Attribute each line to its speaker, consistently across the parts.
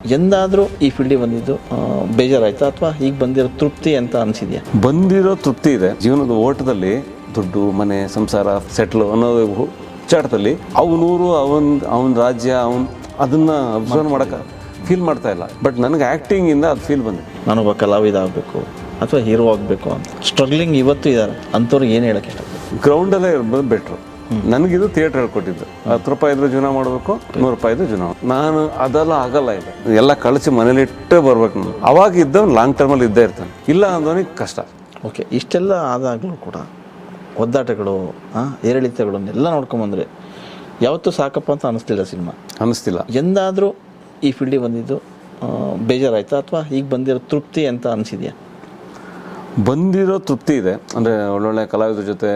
Speaker 1: ಎಂದಾದರೂ ಈ ಫೀಲ್ಡಿಗೆ ಬಂದಿದ್ದು ಬೇಜಾರಾಯ್ತಾ ಅಥವಾ ಈಗ ಬಂದಿರೋ ತೃಪ್ತಿ ಅಂತ ಅನಿಸಿದೆಯಾ?
Speaker 2: ಬಂದಿರೋ ತೃಪ್ತಿ ಇದೆ. ಜೀವನದ ಓಟದಲ್ಲಿ ದುಡ್ಡು, ಮನೆ, ಸಂಸಾರ, ಸೆಟ್ಲು ಅನ್ನೋದು ಹುಚ್ಚಾಟದಲ್ಲಿ ಅವನೂರು ಅವನ ರಾಜ್ಯ ಅದನ್ನು ಅಬ್ಸರ್ವ್ ಮಾಡೋಕ್ಕೆ ಫೀಲ್ ಮಾಡ್ತಾ ಇಲ್ಲ. ಬಟ್ ನನಗೆ ಆ್ಯಕ್ಟಿಂಗಿಂದ ಅದು ಫೀಲ್ ಬಂದಿದೆ.
Speaker 1: ನಾನೊಬ್ಬ ಕಲಾವಿದ ಆಗಬೇಕು ಅಥವಾ ಹೀರೋ ಆಗಬೇಕು ಅಂತ ಸ್ಟ್ರಗ್ಲಿಂಗ್ ಇವತ್ತು ಇದ್ದಾರೆ ಅಂಥವ್ರಿಗೆ ಏನು ಹೇಳೋಕ್ಕೆ ಇಷ್ಟಪಡ್ತೀನಿ?
Speaker 2: ಗ್ರೌಂಡಲ್ಲೇ ಇರ್ಬೋದು ಬೆಟ್ರು. ನನಗಿದು ಥಿಯೇಟ್ರ್ ಹೇಳ್ಕೊಟ್ಟಿದ್ದು. 10 ರೂಪಾಯಿ ಇದ್ರೂ ಜೀವನ ಮಾಡಬೇಕು, 100 ರೂಪಾಯಿ ಇದ್ರೂ ಜೀವನ. ನಾನು ಅದೆಲ್ಲ ಆಗಲ್ಲ. ಇದೆ ಎಲ್ಲ ಕಳಿಸಿ ಮನೇಲಿಟ್ಟೇ ಬರ್ಬೇಕು. ನಾನು ಅವಾಗ ಇದ್ದವನು ಲಾಂಗ್ ಟರ್ಮಲ್ಲಿ ಇದ್ದೇ ಇರ್ತಾನೆ. ಇಲ್ಲ ಅಂದವನಿಗೆ ಕಷ್ಟ.
Speaker 1: ಓಕೆ, ಇಷ್ಟೆಲ್ಲ ಆದಾಗಲೂ ಕೂಡ ಒದ್ದಾಟಗಳು, ಏರಿಳಿತಗಳನ್ನೆಲ್ಲ ನೋಡ್ಕೊಂಬಂದರೆ ಯಾವತ್ತೂ ಸಾಕಪ್ಪ ಅಂತ ಅನ್ನಿಸ್ತಿಲ್ಲ ಸಿನಿಮಾ?
Speaker 2: ಅನ್ನಿಸ್ತಿಲ್ಲ.
Speaker 1: ಎಂದಾದರೂ ಈ ಫೀಲ್ಡಿಗೆ ಬಂದಿದ್ದು ಬೇಜಾರಾಯ್ತಾ ಅಥವಾ ಈಗ ಬಂದಿರೋ ತೃಪ್ತಿ ಅಂತ ಅನಿಸಿದೆಯಾ?
Speaker 2: ಬಂದಿರೋ ತೃಪ್ತಿ ಇದೆ. ಅಂದರೆ ಒಳ್ಳೊಳ್ಳೆ ಕಲಾವಿದ್ರ ಜೊತೆ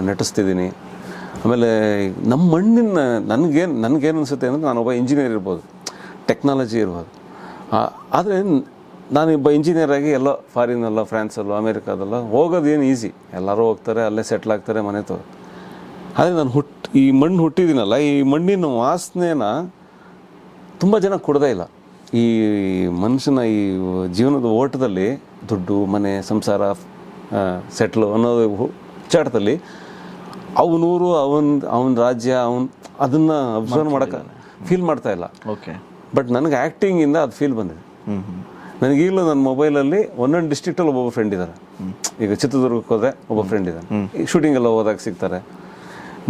Speaker 2: ನಟಿಸ್ತಿದ್ದೀನಿ. ಆಮೇಲೆ ನಮ್ಮ ಮಣ್ಣಿನ ನನಗೇನು ಅನಿಸುತ್ತೆ ಅಂದರೆ ನಾನೊಬ್ಬ ಇಂಜಿನಿಯರ್ ಇರ್ಬೋದು, ಟೆಕ್ನಾಲಜಿ ಇರ್ಬೋದು. ಆದರೆ ನಾನೊಬ್ಬ ಇಂಜಿನಿಯರಾಗಿ ಎಲ್ಲೋ ಫಾರಿನಲ್ಲ, ಫ್ರಾನ್ಸಲ್ಲೋ, ಅಮೇರಿಕಾದಲ್ಲೋ ಹೋಗೋದೇನು ಈಸಿ. ಎಲ್ಲರೂ ಹೋಗ್ತಾರೆ, ಅಲ್ಲೇ ಸೆಟ್ಲ್ ಆಗ್ತಾರೆ, ಮನೆ ತಗೋ. ಆದರೆ ನಾನು ಈ ಮಣ್ಣು ಹುಟ್ಟಿದ್ದೀನಲ್ಲ, ಈ ಮಣ್ಣಿನ ವಾಸನೆನ ತುಂಬ ಜನ ಕೊಡೋದೇ ಇಲ್ಲ. ಈ ಮನುಷ್ಯನ ಈ ಜೀವನದ ಓಟದಲ್ಲಿ ದುಡ್ಡು, ಮನೆ, ಸಂಸಾರ, ಸೆಟ್ಲು ಅನ್ನೋದು ಹುಚ್ಚಾಟದಲ್ಲಿ ಅವನೂರು ಅವನ ರಾಜ್ಯ ಅದನ್ನು ಅಬ್ಸರ್ವ್ ಮಾಡೋಕ್ಕೆ ಫೀಲ್ ಮಾಡ್ತಾ ಇಲ್ಲ.
Speaker 1: ಓಕೆ.
Speaker 2: ಬಟ್ ನನಗೆ ಆ್ಯಕ್ಟಿಂಗಿಂದ ಅದು ಫೀಲ್ ಬಂದಿದೆ. ನನಗೀಗಲೂ ನನ್ನ ಮೊಬೈಲಲ್ಲಿ ಒಂದೊಂದು ಡಿಸ್ಟ್ರಿಕ್ಟಲ್ಲಿ ಒಬ್ಬೊಬ್ಬ ಫ್ರೆಂಡ್ ಇದ್ದಾರೆ. ಈಗ ಚಿತ್ರದುರ್ಗಕ್ಕೆ ಹೋದರೆ ಒಬ್ಬ ಫ್ರೆಂಡ್ ಇದ್ದಾನೆ. ಈ ಶೂಟಿಂಗೆಲ್ಲ ಹೋದಾಗ ಸಿಗ್ತಾರೆ.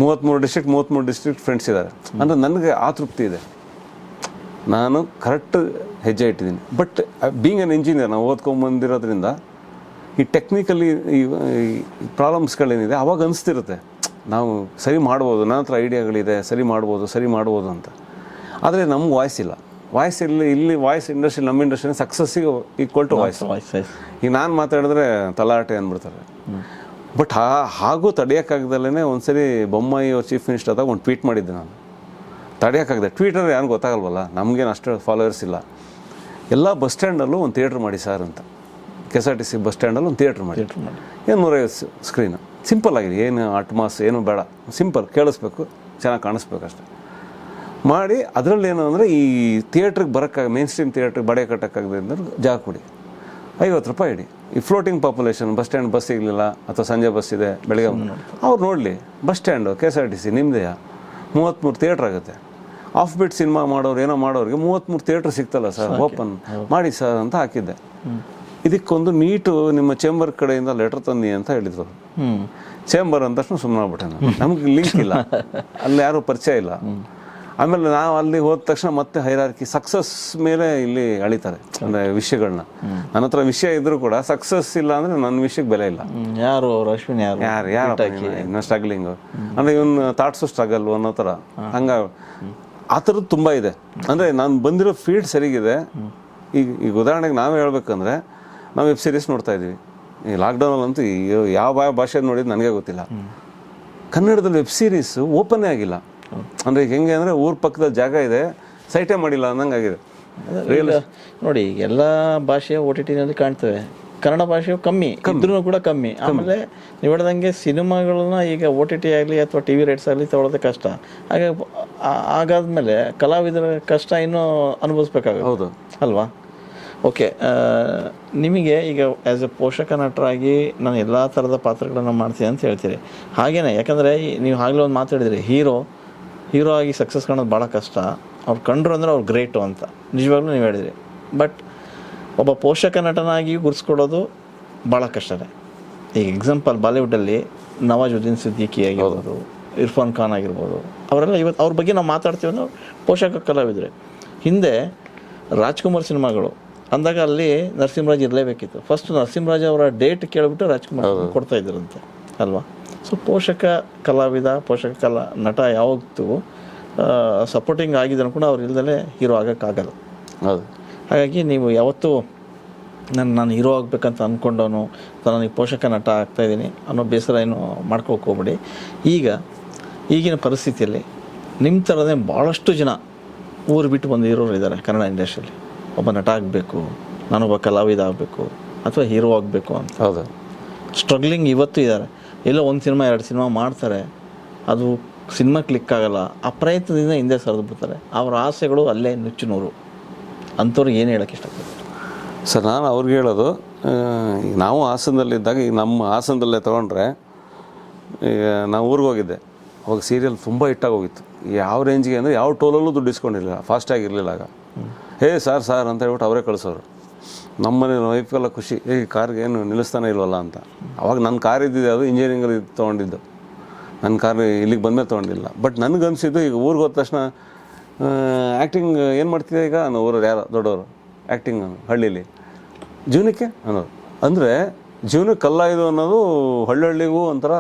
Speaker 2: 33 ಡಿಸ್ಟ್ರಿಕ್ಟ್ ಫ್ರೆಂಡ್ಸ್ ಇದ್ದಾರೆ. ಅಂದರೆ ನನಗೆ ಆ ತೃಪ್ತಿ ಇದೆ. ನಾನು ಕರೆಕ್ಟ್ ಹೆಜ್ಜೆ ಇಟ್ಟಿದ್ದೀನಿ. ಬಟ್ ಬೀಯಿಂಗ್ ಆನ್ ಇಂಜಿನಿಯರ್, ನಾವು ಓದ್ಕೊಂಬಂದಿರೋದ್ರಿಂದ ಈ ಟೆಕ್ನಿಕಲಿ ಈ ಪ್ರಾಬ್ಲಮ್ಸ್ಗಳೇನಿದೆ ಅವಾಗ ಅನಿಸ್ತಿರುತ್ತೆ ನಾವು ಸರಿ ಮಾಡ್ಬೋದು, ನನ್ನ ಹತ್ರ ಐಡಿಯಾಗಳಿದೆ, ಸರಿ ಮಾಡ್ಬೋದು ಅಂತ. ಆದರೆ ನಮ್ಗೆ ವಾಯ್ಸ್ ಇಲ್ಲ. ಇಲ್ಲಿ ವಾಯ್ಸ್ ಇಂಡಸ್ಟ್ರಿ, ನಮ್ಮ ಇಂಡಸ್ಟ್ರಿ ಸಕ್ಸಸ್ಸಿಗೆ ಈಕ್ವಲ್ ಟು ವಾಯ್ಸ್. ಈಗ ನಾನು ಮಾತಾಡಿದ್ರೆ ತಲಾಟೆ ಅಂದ್ಬಿಡ್ತಾರೆ. ಬಟ್ ಹಾಗೂ ತಡೆಯೋಕ್ಕಾಗ್ದಲ್ಲೇ ಒಂದ್ಸರಿ ಬೊಮ್ಮಾಯಿ ಅವ್ರು ಚೀಫ್ ಮಿನಿಸ್ಟರ್ ಆದಾಗ ಒಂದು ಟ್ವೀಟ್ ಮಾಡಿದ್ದೆ. ನಾನು ತಡೆಯೋಕ್ಕಾಗದೆ. ಟ್ವೀಟರ್ ಯಾರು ಗೊತ್ತಾಗಲ್ವಲ್ಲ, ನಮಗೇನು ಅಷ್ಟು ಫಾಲೋವರ್ಸ್ ಇಲ್ಲ. ಎಲ್ಲ ಬಸ್ ಸ್ಟ್ಯಾಂಡಲ್ಲೂ ಒಂದು ಥಿಯೇಟ್ರ್ ಮಾಡಿ ಸರ್ ಅಂತ. KSRTC ಬಸ್ ಸ್ಟ್ಯಾಂಡಲ್ಲಿ ಒಂದು ಥಿಯೇಟ್ರ್ ಮಾಡಿ, ಏನು 150 ಸ್ಕ್ರೀನು. ಸಿಂಪಲ್ ಆಗಿದೆ, ಏನು ಅಟ್ಮಾಸ್ ಏನು ಬೇಡ, ಸಿಂಪಲ್, ಕೇಳಿಸ್ಬೇಕು, ಚೆನ್ನಾಗಿ ಕಾಣಿಸ್ಬೇಕು ಅಷ್ಟೆ ಮಾಡಿ. ಅದರಲ್ಲಿ ಏನು ಅಂದರೆ ಈ ಥಿಯೇಟ್ರಿಗೆ ಬರೋಕ್ಕಾಗ, ಮೇನ್ ಸ್ಟ್ರೀಮ್ ಥಿಯೇಟ್ರಿಗೆ ಬಡೆ ಕಟ್ಟೋಕ್ಕಾಗದೆ ಅಂದ್ರೆ ಜಾಗ ಕೊಡಿ, 50 ರೂಪಾಯಿ ಇಡಿ. ಈ floating population, bus stand bus ಸಿಗಲಿಲ್ಲ ಅಥವಾ ಸಂಜೆ ಬಸ್ ಇದೆ ಬೆಳಗ್ಗೆ, ಅವ್ರು ನೋಡಲಿ. ಬಸ್ ಸ್ಟ್ಯಾಂಡು KSRTC ನಿಮ್ಮದೇ 33 ಥಿಯೇಟ್ರ್ ಆಗುತ್ತೆ. ಆಫ್ ಬೀಟ್ ಸಿನಿಮಾ ಮಾಡೋರು ಏನೋ ಮಾಡೋರಿಗೆ 33 ಥಿಯೇಟ್ರ್ ಸಿಗ್ತಲ್ಲ ಸರ್, ಓಪನ್ ಮಾಡಿ ಸರ್ ಅಂತ ಹಾಕಿದ್ದೆ. ಇದಕ್ಕೊಂದು ನೀಟು ನಿಮ್ಮ ಚೇಂಬರ್ ಕಡೆಯಿಂದ ಲೆಟರ್ ತಂದಿ ಅಂತ ಹೇಳಿದ್ರು. ಚೇಂಬರ್ ಅಂದ ತಕ್ಷಣ ಸುಮ್ಮನೆ ಆಗ್ಬಿಟ್ಟೆ ನಾನು. ನಮ್ಗೆ ಲಿಂಕ್ ಇಲ್ಲ, ಅಲ್ಲಿ ಯಾರೂ ಪರಿಚಯ ಇಲ್ಲ. ಆಮೇಲೆ ನಾವು ಅಲ್ಲಿ ಹೋದ ತಕ್ಷಣ ಮತ್ತೆ ಹೈರಾರ್ಕಿ, ಸಕ್ಸಸ್ ಮೇಲೆ ಇಲ್ಲಿ ಅಳಿತಾರೆ ಅಂದರೆ ವಿಷಯಗಳನ್ನ. ನನ್ನ ಹತ್ರ ವಿಷಯ ಇದ್ರೂ ಕೂಡ ಸಕ್ಸಸ್ ಇಲ್ಲ ಅಂದರೆ ನನ್ನ ವಿಷಯಕ್ಕೆ ಬೆಲೆ ಇಲ್ಲ.
Speaker 1: ಯಾರು ಅಶ್ವಿನ್,
Speaker 2: ಯಾರು ಇನ್ನೂ ಸ್ಟ್ರಗ್ಲಿಂಗು ಅಂದರೆ ಇವನು ಥಾಟ್ಸು ಸ್ಟ್ರಗಲ್ ಅನ್ನೋ ಥರ. ಹಂಗೆ ಆ ಥರದ್ದು ತುಂಬ ಇದೆ. ಅಂದರೆ ನಾನು ಬಂದಿರೋ ಫೀಲ್ಡ್ ಸರಿಗಿದೆ. ಈಗ ಉದಾಹರಣೆಗೆ ನಾವೇ ಹೇಳ್ಬೇಕಂದ್ರೆ, ನಾವು ವೆಬ್ ಸೀರೀಸ್ ನೋಡ್ತಾ ಇದ್ದೀವಿ. ಈ ಲಾಕ್ಡೌನಲ್ಲಂತೂ ಯಾವ ಭಾಷೆ ನೋಡಿದ್ದು ನನಗೆ ಗೊತ್ತಿಲ್ಲ. ಕನ್ನಡದಲ್ಲಿ ವೆಬ್ ಸೀರೀಸು ಓಪನ್ನೇ ಆಗಿಲ್ಲ. ಅಂದರೆ ಈಗ ಹೆಂಗೆ ಅಂದರೆ ಊರ ಪಕ್ಕದಲ್ಲಿ ಜಾಗ ಇದೆ, ಸೈಟೇ ಮಾಡಿಲ್ಲ ಅನ್ನಂಗೆ ಆಗಿದೆ.
Speaker 1: ನೋಡಿ, ಎಲ್ಲ ಭಾಷೆಯ OTTನಲ್ಲಿ ಕಾಣ್ತವೆ, ಕನ್ನಡ ಭಾಷೆಯು ಕಮ್ಮಿ ಇದ್ರೂ ಕೂಡ ಕಮ್ಮಿ. ಆಮೇಲೆ ನೀವು ಹೇಳ್ದಂಗೆ ಸಿನಿಮಾಗಳನ್ನ ಈಗ OTT ಆಗಲಿ ಅಥವಾ TV ರೈಟ್ಸ್ ಆಗಲಿ ತಗೊಳ್ಳೋದೇ ಕಷ್ಟ. ಹಾಗಾದ್ಮೇಲೆ ಕಲಾವಿದರ ಕಷ್ಟ ಇನ್ನೂ ಅನುಭವಿಸ್ಬೇಕಾಗುತ್ತೆ.
Speaker 2: ಹೌದು
Speaker 1: ಅಲ್ವಾ? ಓಕೆ, ನಿಮಗೆ ಈಗ ಆ್ಯಸ್ ಎ ಪೋಷಕ ನಟರಾಗಿ ನಾನು ಎಲ್ಲ ಥರದ ಪಾತ್ರಗಳನ್ನು ಮಾಡ್ತೀನಿ ಅಂತ ಹೇಳ್ತೀರಿ. ಹಾಗೇನೆ, ಯಾಕಂದರೆ ನೀವು ಆಗಲೇ ಒಂದು ಮಾತಾಡಿದ್ರಿ, ಹೀರೋ ಆಗಿ ಸಕ್ಸಸ್ ಕಾಣೋದು ಭಾಳ ಕಷ್ಟ. ಅವ್ರು ಕಂಡ್ರು ಅಂದರೆ ಅವ್ರು ಗ್ರೇಟು ಅಂತ ನಿಜವಾಗ್ಲೂ ನೀವು ಹೇಳಿದ್ರಿ. ಬಟ್ ಒಬ್ಬ ಪೋಷಕ ನಟನಾಗಿ ಗುರ್ಸ್ಕೊಡೋದು ಭಾಳ ಕಷ್ಟನೇ. ಈಗ ಎಕ್ಸಾಂಪಲ್ ಬಾಲಿವುಡ್ಡಲ್ಲಿ ನವಾಜುದ್ದೀನ್ ಸಿದ್ದಿಕಿ ಆಗಿರ್ಬೋದು, ಇರ್ಫಾನ್ ಖಾನ್ ಆಗಿರ್ಬೋದು, ಅವರೆಲ್ಲ ಇವತ್ತು ಅವ್ರ ಬಗ್ಗೆ ನಾವು ಮಾತಾಡ್ತೀವಿ ಅಂದ್ರೆ ಪೋಷಕ ಕಲಾವಿದರೆ. ಹಿಂದೆ ರಾಜ್ಕುಮಾರ್ ಸಿನಿಮಾಗಳು ಅಂದಾಗ ಅಲ್ಲಿ ನರಸಿಂಹರಾಜ್ ಇರಲೇಬೇಕಿತ್ತು. ಫಸ್ಟ್ ನರಸಿಂಹರಾಜ್ ಅವರ ಡೇಟ್ ಕೇಳಿಬಿಟ್ಟು ರಾಜ್ಕುಮಾರ್ ಕೊಡ್ತಾ ಇದ್ದರಂತೆ ಅಲ್ವಾ? ಸೊ ಪೋಷಕ ಕಲಾವಿದ, ಪೋಷಕ ನಟ ಯಾವತ್ತೂ ಸಪೋರ್ಟಿಂಗ್ ಆಗಿದ್ರು ಕೂಡ ಅವ್ರು ಇಲ್ದಲೇ ಹೀರೋ ಆಗೋಕ್ಕಾಗಲ್ಲ.
Speaker 2: ಹೌದು.
Speaker 1: ಹಾಗಾಗಿ ನೀವು ಯಾವತ್ತೂ ನಾನು ಹೀರೋ ಆಗಬೇಕಂತ ಅಂದ್ಕೊಂಡವನು ನನಗೆ ಪೋಷಕ ನಟ ಆಗ್ತಾಯಿದ್ದೀನಿ ಅನ್ನೋ ಬೇಸರ ಏನು ಮಾಡ್ಕೋಕೆ ಹೋಗ್ಬೇಡಿ. ಈಗಿನ ಪರಿಸ್ಥಿತಿಯಲ್ಲಿ ನಿಮ್ಮ ಥರದೇ ಭಾಳಷ್ಟು ಜನ ಊರು ಬಿಟ್ಟು ಬಂದು ಹೀರೋರು ಇದ್ದಾರೆ ಕನ್ನಡ ಇಂಡಸ್ಟ್ರಿಯಲ್ಲಿ. ಒಬ್ಬ ನಟ ಆಗಬೇಕು, ನಾನೊಬ್ಬ ಕಲಾವಿದ ಆಗಬೇಕು ಅಥವಾ ಹೀರೋ ಆಗಬೇಕು ಅಂತ. ಹೌದು. ಸ್ಟ್ರಗ್ಲಿಂಗ್ ಇವತ್ತು ಇದ್ದಾರೆ. ಎಲ್ಲೋ 1 ಸಿನಿಮಾ 2 ಸಿನಿಮಾ ಮಾಡ್ತಾರೆ, ಅದು ಸಿನಿಮಾ ಕ್ಲಿಕ್ ಆಗಲ್ಲ, ಆ ಪ್ರಯತ್ನದಿಂದ ಹಿಂದೆ ಸರಿದು ಬಿಡ್ತಾರೆ. ಅವರ ಆಸೆಗಳು ಅಲ್ಲೇ ನುಚ್ಚು ನೂರು. ಅಂಥವ್ರಿಗೆ ಏನು ಹೇಳೋಕ್ಕೆ ಇಷ್ಟಪಡ್ತೀವಿ?
Speaker 2: ಸರ್ ನಾನು ಅವ್ರಿಗೆ ಹೇಳೋದು, ಈಗ ನಾವು ಹಾಸನದಲ್ಲಿದ್ದಾಗ, ಈಗ ನಮ್ಮ ಹಾಸನದಲ್ಲೇ ತೊಗೊಂಡ್ರೆ, ಈಗ ನಾವು ಊರಿಗೆ ಹೋಗಿದ್ದೆ, ಅವಾಗ ಸೀರಿಯಲ್ ತುಂಬ ಹಿಟ್ಟಾಗಿ ಹೋಗಿತ್ತು. ಯಾವ ರೇಂಜಿಗೆ ಅಂದರೆ ಯಾವ ಟೋಲಲ್ಲೂ ದುಡ್ಡು ಇಸ್ಕೊಂಡಿರಲಿಲ್ಲ, ಫಾಸ್ಟಾಗಿರಲಿಲ್ಲ ಆಗ. ಹೇ ಸಾರ್ ಅಂತ ಹೇಳ್ಬಿಟ್ಟು ಅವರೇ ಕಳಿಸೋರು. ನಮ್ಮನೆ ವೈಫ್ಗೆಲ್ಲ ಖುಷಿ, ಕಾರ್ಗೆ ಏನು ನಿಲ್ಲಿಸ್ತಾನೆ ಇಲ್ವಲ್ಲ ಅಂತ. ಅವಾಗ ನನ್ನ ಕಾರ್ ಇದ್ದಿದೆ, ಅದು ಇಂಜಿನಿಯರಿಂಗಲ್ಲಿ ತೊಗೊಂಡಿದ್ದು. ನನ್ನ ಕಾರ್ ಇಲ್ಲಿಗೆ ಬಂದಮೇಲೆ ತೊಗೊಂಡಿಲ್ಲ. ಬಟ್ ನನಗನ್ಸಿದ್ದು, ಈಗ ಊರಿಗೆ ಹೋದ ತಕ್ಷಣ ಆ್ಯಕ್ಟಿಂಗ್ ಏನು ಮಾಡ್ತಿದ್ದೆ ಈಗ ಊರವ್ರು ಯಾರೋ ದೊಡ್ಡವರು ಆ್ಯಕ್ಟಿಂಗ್ ಹಳ್ಳೀಲಿ ಜೀವನಕ್ಕೆ ಅನ್ನೋದು. ಅಂದರೆ ಜೀವನಕ್ಕೆ ಕಲ್ಲಾಯಿದು ಅನ್ನೋದು ಹಳ್ಳಿಗೂ ಒಂಥರ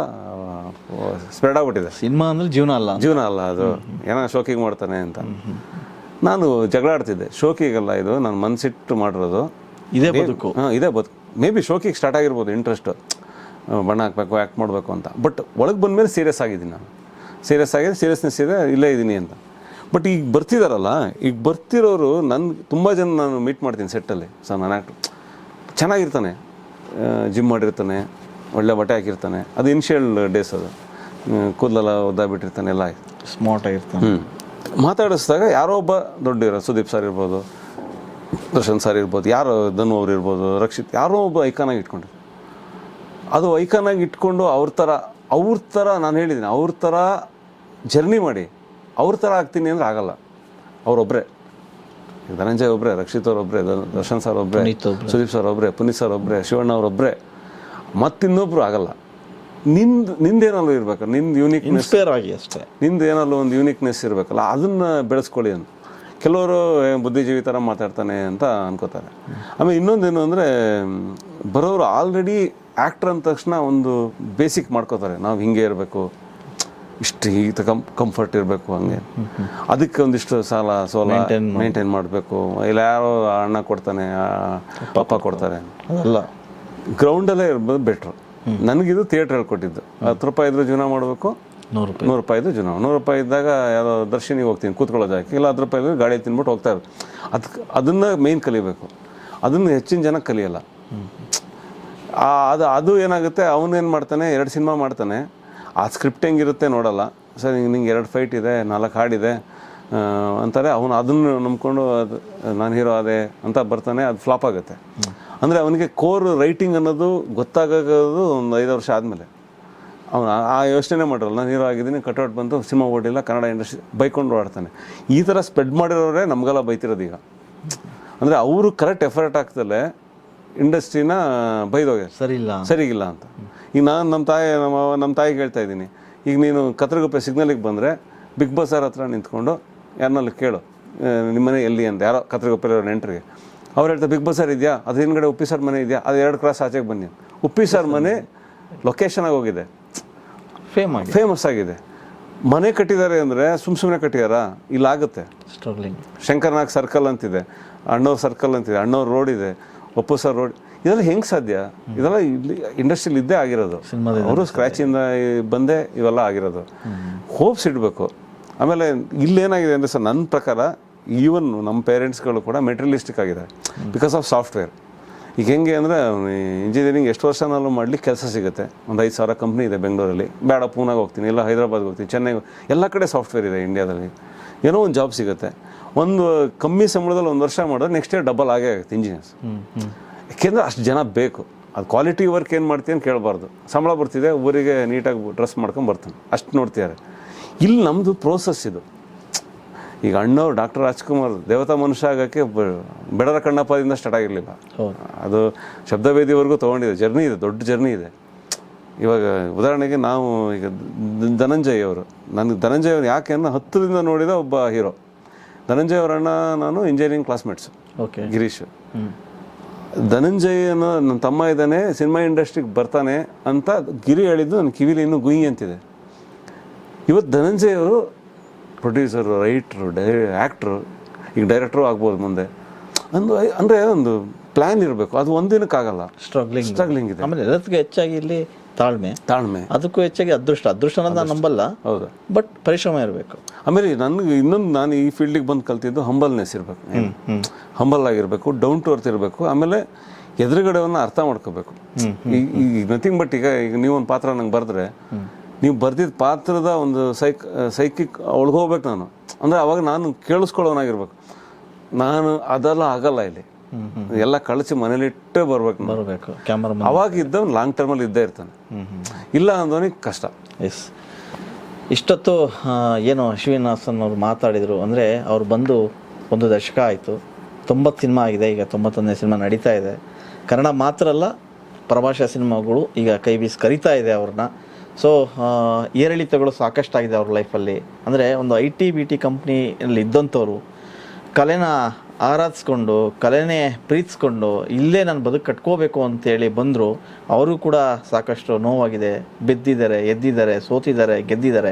Speaker 2: ಸ್ಪ್ರೆಡ್ ಆಗ್ಬಿಟ್ಟಿದೆ.
Speaker 1: ಸಿನಿಮಾ ಅಂದರೆ ಜೀವನ ಅಲ್ಲ ಅದು, ಏನೋ ಶೋಕಿಗೆ ಮಾಡ್ತಾನೆ ಅಂತ. ನಾನು ಜಗಳ ಆಡ್ತಿದ್ದೆ, ಶೋಕಿಗಲ್ಲ ಇದು, ನಾನು ಮನಸ್ಸಿಟ್ಟು ಮಾಡಿರೋದು, ಇದೇ ಬದುಕು.
Speaker 2: ಇದೇ ಬದುಕು. ಮೇ ಬಿ ಶೋಕಿಗೆ ಸ್ಟಾರ್ಟ್ ಆಗಿರ್ಬೋದು ಇಂಟ್ರೆಸ್ಟು, ಬಣ್ಣ ಹಾಕಬೇಕು, ಆ್ಯಕ್ಟ್ ಮಾಡಬೇಕು ಅಂತ. ಬಟ್ ಒಳಗೆ ಬಂದಮೇಲೆ ಸೀರಿಯಸ್ ಆಗಿದ್ದೀನಿ ನಾನು. ಸೀರಿಯಸ್ ಆಗಿದೆ, ಸೀರಿಯಸ್ನೆಸ್ ಇದೆ, ಇಲ್ಲೇ ಇದ್ದೀನಿ ಅಂತ. ಬಟ್ ಈಗ ಬರ್ತಿದಾರಲ್ಲ, ಈಗ ಬರ್ತಿರೋರು ತುಂಬ ಜನ ನಾನು ಮೀಟ್ ಮಾಡ್ತೀನಿ ಸೆಟ್ಟಲ್ಲಿ. ಸರ್ ನಾನು ಆ್ಯಕ್ಟ್ರು ಚೆನ್ನಾಗಿರ್ತಾನೆ, ಜಿಮ್ ಮಾಡಿರ್ತಾನೆ, ಒಳ್ಳೆ ಬಟ್ಟೆ ಹಾಕಿರ್ತಾನೆ, ಅದು ಇನಿಷಿಯಲ್ ಡೇಸ್, ಅದು ಕೂದಲೆಲ್ಲ ಒದ್ದಾಬಿಟ್ಟಿರ್ತಾನೆ, ಎಲ್ಲ
Speaker 1: ಸ್ಮಾರ್ಟ್ ಆಗಿರ್ತಾನೆ.
Speaker 2: ಮಾತಾಡಿಸಿದಾಗ ಯಾರೋ ಒಬ್ಬ ದೊಡ್ಡ ಸುದೀಪ್ ಸರ್ ಇರ್ಬೋದು, ದರ್ಶನ್ ಸರ್ ಇರ್ಬೋದು, ಯಾರೋ ಧನು ಅವ್ರು ಇರ್ಬೋದು, ರಕ್ಷಿತ್, ಯಾರೋ ಒಬ್ಬ ಐಕಾನಾಗಿ ಇಟ್ಕೊಂಡಿದ್ರು. ಅದು ಐಕಾನಾಗಿ ಇಟ್ಕೊಂಡು ಅವ್ರ ಥರ ನಾನು ಹೇಳಿದ್ದೀನಿ, ಅವ್ರ ಥರ ಜರ್ನಿ ಮಾಡಿ ಅವ್ರ ಥರ ಆಗ್ತೀನಿ ಅಂದರೆ ಆಗಲ್ಲ. ಅವರೊಬ್ಬರೇ, ಧನಂಜಯ್ ಒಬ್ಬರೇ, ರಕ್ಷಿತ್ ಅವರೊಬ್ಬರೇ, ದರ್ಶನ್ ಸರ್ ಒಬ್ಬರೇ, ಸುದೀಪ್ ಸರ್ ಒಬ್ಬರೇ, ಪುನೀತ್ ಸರ್ ಒಬ್ಬರೇ, ಶಿವಣ್ಣ ಅವರೊಬ್ಬರೇ, ಮತ್ತಿನ್ನೊಬ್ರು ಆಗಲ್ಲ. ನಿಂದೇನಲ್ಲೂ ಇರಬೇಕು, ನಿಂದು ಯೂನಿಕ್ನೆಸ್
Speaker 1: ಆಗಿ ಅಷ್ಟೇ,
Speaker 2: ನಿಂದು ಏನಲ್ಲೂ ಒಂದು ಯೂನಿಕ್ನೆಸ್ ಇರಬೇಕಲ್ಲ, ಅದನ್ನು ಬೆಳೆಸ್ಕೊಳ್ಳಿ ಅಂತ. ಕೆಲವರು ಬುದ್ಧಿಜೀವಿ ಥರ ಮಾತಾಡ್ತಾನೆ ಅಂತ ಅನ್ಕೋತಾರೆ. ಆಮೇಲೆ ಇನ್ನೊಂದೇನು ಅಂದರೆ, ಬರೋರು ಆಲ್ರೆಡಿ ಆ್ಯಕ್ಟ್ರ್ ಅಂದ ತಕ್ಷಣ ಒಂದು ಬೇಸಿಕ್ ಮಾಡ್ಕೋತಾರೆ, ನಾವು ಹಿಂಗೆ ಇರಬೇಕು, ಇಷ್ಟು ಈಗ ಕಂಫರ್ಟ್ ಇರಬೇಕು, ಹಂಗೆ ಅದಕ್ಕೆ ಒಂದಿಷ್ಟು ಸಾಲ ಸೋಲ ಮೇಂಟೈನ್ ಮಾಡಬೇಕು. ಇಲ್ಲ ಯಾರೋ ಅಣ್ಣ ಕೊಡ್ತಾನೆ, ಪಾಪ ಕೊಡ್ತಾರೆ,
Speaker 1: ಅದಲ್ಲ,
Speaker 2: ಗ್ರೌಂಡಲ್ಲೇ ಇರ್ಬೋದು ಬೆಟ್ರು. ನನಗಿದು ಥಿಯೇಟ್ರ್ ಹೇಳ್ಕೊಟ್ಟಿದ್ದು. 10 ರೂಪಾಯಿ ಇದ್ರೂ ಜೀವನ ಮಾಡಬೇಕು, 100 ರೂಪಾಯಿ ಇದ್ದು ಜೀವನ. 100 ರೂಪಾಯಿ ಇದ್ದಾಗ ಯಾವುದೋ ದರ್ಶನಿಗೆ ಹೋಗ್ತೀನಿ ಕೂತ್ಕೊಳ್ಳೋ ಜಾಗಕ್ಕೆ, ಇಲ್ಲ 10 ರೂಪಾಯಿ ಇದ್ದರೆ ಗಾಡಿ ತಿನ್ಬಿಟ್ಟು ಹೋಗ್ತಾ ಇರೋದು. ಅದನ್ನು ಮೇಯ್ನ್ ಕಲಿಬೇಕು. ಅದನ್ನು ಹೆಚ್ಚಿನ ಜನ ಕಲಿಯಲ್ಲ. ಅದು ಏನಾಗುತ್ತೆ, ಅವನೇನು ಮಾಡ್ತಾನೆ, 2 ಸಿನಿಮಾ ಮಾಡ್ತಾನೆ, ಆ ಸ್ಕ್ರಿಪ್ಟ್ ಹೆಂಗಿರುತ್ತೆ ನೋಡಲ್ಲ. ಸರ್ ನಿಂಗೆ 2 ಫೈಟ್ ಇದೆ, 4 ಹಾಡಿದೆ ಅಂತಾರೆ. ಅವನು ಅದನ್ನು ನಂಬ್ಕೊಂಡು ಅದು ನಾನು ಹೀರೋ ಅದೇ ಅಂತ ಬರ್ತಾನೆ, ಅದು ಫ್ಲಾಪ್ ಆಗುತ್ತೆ. ಅಂದರೆ ಅವನಿಗೆ ಕೋರ್ ರೈಟಿಂಗ್ ಅನ್ನೋದು ಗೊತ್ತಾಗೋದು ಒಂದು 5 ವರ್ಷ ಆದಮೇಲೆ. ಅವನು ಆ ಯೋಚನೆ ಮಾಡಿರಲ್ಲ, ನಾನು ಹೀರೋ ಆಗಿದ್ದೀನಿ, ಕಟ್ಔಟ್ ಬಂತು, ಸಿನಿಮಾ ಓಡಿಲ್ಲ, ಕನ್ನಡ ಇಂಡಸ್ಟ್ರಿ ಬೈಕೊಂಡು ಓಡ್ತಾನೆ. ಈ ಥರ ಸ್ಪ್ರೆಡ್ ಮಾಡಿರೋರೇ ನಮಗೆಲ್ಲ ಬೈತಿರೋದು ಈಗ. ಅಂದರೆ ಅವರು ಕರೆಕ್ಟ್ ಎಫರ್ಟ್ ಆಗ್ತಲೇ ಇಂಡಸ್ಟ್ರಿನ ಬೈದೋಗೆ ಸರಿಗಿಲ್ಲ ಅಂತ. ಈಗ ನಾನು ನಮ್ಮ ತಾಯಿಗೆ ಹೇಳ್ತಾ ಇದ್ದೀನಿ, ಈಗ ನೀನು ಕತ್ರಗುಪ್ಪೆ ಸಿಗ್ನಲಿಗೆ ಬಂದರೆ ಬಿಗ್ ಬಜಾರ್ ಹತ್ರ ನಿಂತ್ಕೊಂಡು ಯಾರನ್ನಲ್ಲಿ ಕೇಳು, ನಿಮ್ಮನೆ ಎಲ್ಲಿ ಅಂತ, ಯಾರೋ ಕತ್ರಗುಪ್ಪೆ ನೆಂಟರಿಗೆ ಅವ್ರು ಹೇಳ್ತಾರೆ, ಬಿಗ್ ಬಜಾರ್ ಇದೆಯಾ, ಅದು ಹಿಂದ್ಗಡೆ ಉಪ್ಪಿ ಸರ್ ಮನೆ ಇದೆಯಾ, ಅದು 2 ಕ್ರಾಸ್ ಆಚೆಗೆ ಬನ್ನಿ. ಉಪ್ಪಿ ಸರ್ ಮನೆ ಲೊಕೇಶನ್ ಆಗಿ ಹೋಗಿದೆ, ಫೇಮಸ್ ಆಗಿದೆ. ಮನೆ ಕಟ್ಟಿದ್ದಾರೆ ಅಂದರೆ ಸುಮ್ಮನೆ ಕಟ್ಟಿದಾರ, ಇಲ್ಲಾಗುತ್ತೆ. ಶಂಕರ್ನಾಗ್ ಸರ್ಕಲ್ ಅಂತಿದೆ, ಅಣ್ಣವ್ರ ಸರ್ಕಲ್ ಅಂತಿದೆ, ಅಣ್ಣವ್ರ ರೋಡ್ ಇದೆ, ಒಪ್ಪು ಸರ್ ರೋಡ್, ಇದೆಲ್ಲ ಹೆಂಗೆ ಸಾಧ್ಯ? ಇದೆಲ್ಲ ಇಲ್ಲಿ ಇಂಡಸ್ಟ್ರಿಲಿ ಇದ್ದೇ ಆಗಿರೋದು. ಅವರು ಸ್ಕ್ರ್ಯಾಚಿಂದ ಬಂದೇ ಇವೆಲ್ಲ ಆಗಿರೋದು. ಹೋಪ್ಸ್ ಇಡಬೇಕು. ಆಮೇಲೆ ಇಲ್ಲೇನಾಗಿದೆ ಅಂದರೆ ಸರ್, ನನ್ನ ಪ್ರಕಾರ ಈವನ್ ನಮ್ಮ ಪೇರೆಂಟ್ಸ್ಗಳು ಕೂಡ ಮೆಟೀರಿಯಲಿಸ್ಟಿಕ್ ಆಗಿದೆ ಬಿಕಾಸ್ ಆಫ್ ಸಾಫ್ಟ್ವೇರ್. ಈಗ ಹೆಂಗೆ ಅಂದರೆ, ಇಂಜಿನಿಯರಿಂಗ್ ಎಷ್ಟು ವರ್ಷನಾலும் ಮಾಡಲಿಕ್ಕೆ ಕೆಲಸ ಸಿಗುತ್ತೆ. ಒಂದು 5,000 ಕಂಪ್ನಿ ಇದೆ ಬೆಂಗಳೂರಲ್ಲಿ, ಬೇಡ ಪೂನಾಗೆ ಹೋಗ್ತೀನಿ, ಇಲ್ಲ ಹೈದರಾಬಾದ್ಗೆ ಹೋಗ್ತೀನಿ, ಚೆನ್ನೈಗೆ, ಎಲ್ಲ ಕಡೆ ಸಾಫ್ಟ್ವೇರ್ ಇದೆ ಇಂಡಿಯಾದಲ್ಲಿ. ಏನೋ ಒಂದು ಜಾಬ್ ಸಿಗುತ್ತೆ. ಒಂದು ಕಮ್ಮಿ ಸಂಬಳದಲ್ಲಿ 1 ವರ್ಷ ಮಾಡಿದ್ರೆ ನೆಕ್ಸ್ಟ್ ಇಯರ್ ಡಬಲ್ ಆಗೇ ಆಗುತ್ತೆ ಇಂಜಿನಿಯರ್ಸ್. ಯಾಕೆಂದರೆ ಅಷ್ಟು ಜನ ಬೇಕು. ಅದು ಕ್ವಾಲಿಟಿ ವರ್ಕ್ ಏನು ಮಾಡ್ತೀನಿ ಅಂತ ಕೇಳಬಾರ್ದು. ಸಂಬಳ ಬರ್ತಿದೆ, ಊರಿಗೆ ನೀಟಾಗಿ ಡ್ರೆಸ್ ಮಾಡ್ಕೊಂಡು ಬರ್ತಾನೆ, ಅಷ್ಟು ನೋಡ್ತಿದ್ದಾರೆ. ಇಲ್ಲಿ ನಮ್ಮದು ಪ್ರೋಸೆಸ್ ಇದು. ಈಗ ಅಣ್ಣವ್ರು ಡಾಕ್ಟರ್ ರಾಜ್ಕುಮಾರ್ ದೇವತಾ ಮನುಷ್ಯ ಆಗೋಕ್ಕೆ ಬೆಡರ ಕಣ್ಣಪ್ಪದಿಂದ ಸ್ಟಾರ್ಟ್ ಆಗಿರಲಿಲ್ಲ. ಅದು ಶಬ್ದವೇದಿವರೆಗೂ ತೊಗೊಂಡಿದೆ, ಜರ್ನಿ ಇದೆ, ದೊಡ್ಡ ಜರ್ನಿ ಇದೆ. ಇವಾಗ ಉದಾಹರಣೆಗೆ ನಾವು ಈಗ ಧನಂಜಯ್ ಅವರು, ನನಗೆ ಧನಂಜಯ್ ಅವರು ಯಾಕೆ ಅನ್ನೋ ಹತ್ತಿರದಿಂದ ನೋಡಿದ ಒಬ್ಬ ಹೀರೋ. ಧನಂಜಯ್ ಅವರಣ್ಣ ನಾನು ಇಂಜಿನಿಯರಿಂಗ್ ಕ್ಲಾಸ್ಮೇಟ್ಸು, ಗಿರೀಶ್. ಧನಂಜಯ್ ಅನ್ನೋ ನನ್ನ ತಮ್ಮ ಇದ್ದಾನೆ, ಸಿನಿಮಾ ಇಂಡಸ್ಟ್ರಿಗೆ ಬರ್ತಾನೆ ಅಂತ ಗಿರಿ ಹೇಳಿದ್ದು ನನ್ನ ಕಿವಿಲಿ ಇನ್ನೂ ಗುಯಿ ಅಂತಿದೆ. ಇವತ್ತು ಧನಂಜಯ್ ಅವರು ಪ್ರೊಡ್ಯೂಸರು, ರೈಟ್ರು, ಆ್ಯಕ್ಟ್ರು, ಈಗ ಡೈರೆಕ್ಟ್ರು ಆಗ್ಬೋದು ಮುಂದೆ. ಅಂದರೆ ಒಂದು ಪ್ಲ್ಯಾನ್ ಇರಬೇಕು. ಅದು ಒಂದಿನಕ್ಕಾಗಲ್ಲ, ಸ್ಟ್ರಗ್ಲಿಂಗ್ ಇದೆ.
Speaker 1: ಆಮೇಲೆ ಎಲ್ಲದಕ್ಕೂ ಹೆಚ್ಚಾಗಿ ಇಲ್ಲಿ ತಾಳ್ಮೆ, ಅದಕ್ಕೂ ಹೆಚ್ಚಾಗಿ ಅದೃಷ್ಟ ಅನ್ನೋದು ನಾನು ನಂಬಲ್ಲ.
Speaker 2: ಹೌದು,
Speaker 1: ಬಟ್ ಪರಿಶ್ರಮ ಇರಬೇಕು.
Speaker 2: ಆಮೇಲೆ ನನಗೆ ಇನ್ನೊಂದು, ನಾನು ಈ ಫೀಲ್ಡಿಗೆ ಬಂದು ಕಲ್ತಿದ್ದು ಹಂಬಲ್ನೆಸ್ ಇರಬೇಕು. ಹಂಬಲ್ ಆಗಿರಬೇಕು, ಡೌನ್ ಟು ಅರ್ತ್ ಇರಬೇಕು. ಆಮೇಲೆ ಎದುರುಗಡೆಯನ್ನು ಅರ್ಥ ಮಾಡ್ಕೋಬೇಕು. ಈಗ ನಥಿಂಗ್ ಬಟ್ ಈಗ ನೀವೊಂದು ಪಾತ್ರ ನಂಗೆ ಬರೆದ್ರೆ, ನೀವು ಬರ್ದಿದ್ದ ಪಾತ್ರದ ಒಂದು ಸೈಕಿಕ್ ಒಳಗೋಗ್ಬೇಕು ನಾನು. ಅಂದರೆ ಅವಾಗ ನಾನು ಕೇಳಿಸ್ಕೊಳ್ಳೋನಾಗಿರ್ಬೇಕು. ನಾನು ಅದೆಲ್ಲ ಆಗಲ್ಲ ಇಲ್ಲಿ, ಎಲ್ಲ ಕಳಿಸಿ ಮನೇಲಿಟ್ಟೇ ಬರ್ಬೇಕು.
Speaker 1: ಬರಬೇಕು ಕ್ಯಾಮ್ರಾ.
Speaker 2: ಅವಾಗ ಇದ್ದವನು ಲಾಂಗ್ ಟರ್ಮಲ್ಲಿ ಇದ್ದೇ ಇರ್ತಾನೆ, ಇಲ್ಲ ಅಂದವನಿಗೆ ಕಷ್ಟ.
Speaker 1: ಎಸ್. ಇಷ್ಟೊತ್ತು ಏನು ಅಶ್ವಿನ್ ಹಾಸನ್ ಅವರು ಮಾತಾಡಿದರು ಅಂದರೆ, ಅವ್ರು ಬಂದು 1 ದಶಕ ಆಯಿತು, 90 ಸಿನಿಮಾ ಆಗಿದೆ, ಈಗ 91ನೇ ಸಿನಿಮಾ ನಡೀತಾ ಇದೆ. ಕನ್ನಡ ಮಾತ್ರ ಅಲ್ಲ, ಪ್ರಭಾಷಾ ಸಿನಿಮಾಗಳು ಈಗ ಕೈ ಬೀಸಿ ಕರಿತಾ ಇದೆ ಅವ್ರನ್ನ. ಸೊ ಏರಿಳಿತಗಳು ಸಾಕಷ್ಟಾಗಿದೆ ಅವ್ರ ಲೈಫಲ್ಲಿ. ಅಂದರೆ ಒಂದು IT-BT ಕಂಪ್ನಿಯಲ್ಲಿ ಇದ್ದಂಥವ್ರು ಕಲೆನ ಆರಾಧಿಸ್ಕೊಂಡು, ಕಲೆನೇ ಪ್ರೀತಿಸ್ಕೊಂಡು ಇಲ್ಲೇ ನಾನು ಬದುಕು ಕಟ್ಕೋಬೇಕು ಅಂತೇಳಿ ಬಂದರು. ಅವರು ಕೂಡ ಸಾಕಷ್ಟು ನೋವಾಗಿದೆ, ಬಿದ್ದಿದ್ದಾರೆ, ಎದ್ದಿದ್ದಾರೆ, ಸೋತಿದ್ದಾರೆ, ಗೆದ್ದಿದ್ದಾರೆ.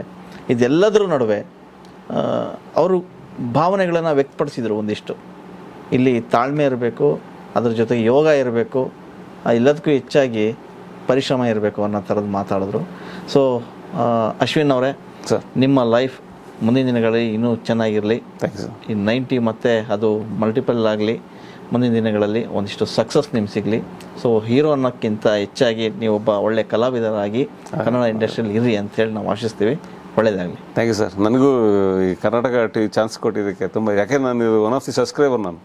Speaker 1: ಇದೆಲ್ಲದರ ನಡುವೆ ಅವರು ಭಾವನೆಗಳನ್ನು ವ್ಯಕ್ತಪಡಿಸಿದರು ಒಂದಿಷ್ಟು. ಇಲ್ಲಿ ತಾಳ್ಮೆ ಇರಬೇಕು, ಅದ್ರ ಜೊತೆಗೆ ಯೋಗ ಇರಬೇಕು, ಎಲ್ಲದಕ್ಕೂ ಹೆಚ್ಚಾಗಿ ಪರಿಶ್ರಮ ಇರಬೇಕು ಅನ್ನೋ ಥರದ್ದು ಮಾತಾಡಿದ್ರು. ಸೊ ಅಶ್ವಿನ್ ಅವರೇ,
Speaker 2: ಸರ್
Speaker 1: ನಿಮ್ಮ ಲೈಫ್ ಮುಂದಿನ ದಿನಗಳಲ್ಲಿ ಇನ್ನೂ ಚೆನ್ನಾಗಿರಲಿ.
Speaker 2: Thank you sir.
Speaker 1: ಈ 90 ಮತ್ತು ಅದು ಮಲ್ಟಿಪಲ್ ಆಗಲಿ, ಮುಂದಿನ ದಿನಗಳಲ್ಲಿ ಒಂದಿಷ್ಟು ಸಕ್ಸಸ್ ನಿಮ್ಗೆ ಸಿಗಲಿ. ಸೊ ಹೀರೋ ಅನ್ನೋಕ್ಕಿಂತ ಹೆಚ್ಚಾಗಿ ನೀವೊಬ್ಬ ಒಳ್ಳೆ ಕಲಾವಿದರಾಗಿ ಕನ್ನಡ ಇಂಡಸ್ಟ್ರಿಯಲ್ಲಿ ಇರ್ರಿ ಅಂತೇಳಿ ನಾವು ಆಶಿಸ್ತೀವಿ. ಒಳ್ಳೆಯದಾಗಲಿ.
Speaker 2: Thank you sir. ನನಗೂ ಈ ಕರ್ನಾಟಕ TV ಚಾನ್ಸ್ ಕೊಟ್ಟಿದ್ದಕ್ಕೆ ತುಂಬ, ಯಾಕೆಂದ್ರೆ ನಾನು one of the subscriber.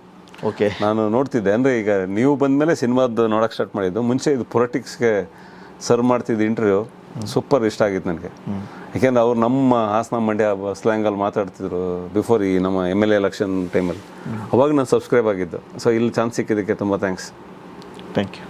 Speaker 1: Okay.
Speaker 2: ನಾನು ನೋಡ್ತಿದ್ದೆ, ಅಂದರೆ ಈಗ ನೀವು ಬಂದಮೇಲೆ ಸಿನಿಮಾದ್ದು ನೋಡೋಕೆ ಸ್ಟಾರ್ಟ್ ಮಾಡಿದ್ದು. ಮುಂಚೆ ಇದು ಪೊಲಿಟಿಕ್ಸ್ಗೆ ಸರ್ವ್ ಮಾಡ್ತಿದ್ದು ಇಂಟರ್ವ್ಯೂ ಸೂಪರ್ ಇಷ್ಟ ಆಗಿತ್ತು ನನಗೆ. ಯಾಕೆಂದರೆ ಅವ್ರು ನಮ್ಮ ಹಾಸನ ಮಂಡ್ಯ ಸ್ಲ್ಯಾಂಗಲ್ಲಿ ಮಾತಾಡ್ತಿದ್ರು ಬಿಫೋರ್ ಈ ನಮ್ಮ MLA ಎಲೆಕ್ಷನ್ ಟೈಮಲ್ಲಿ. ಅವಾಗ ನಾನು ಸಬ್ಸ್ಕ್ರೈಬ್ ಆಗಿದ್ದು. ಸೊ ಇಲ್ಲಿ ಚಾನ್ಸ್ ಸಿಕ್ಕಿದ್ದಕ್ಕೆ ತುಂಬ ಥ್ಯಾಂಕ್ಸ್.
Speaker 1: Thank you.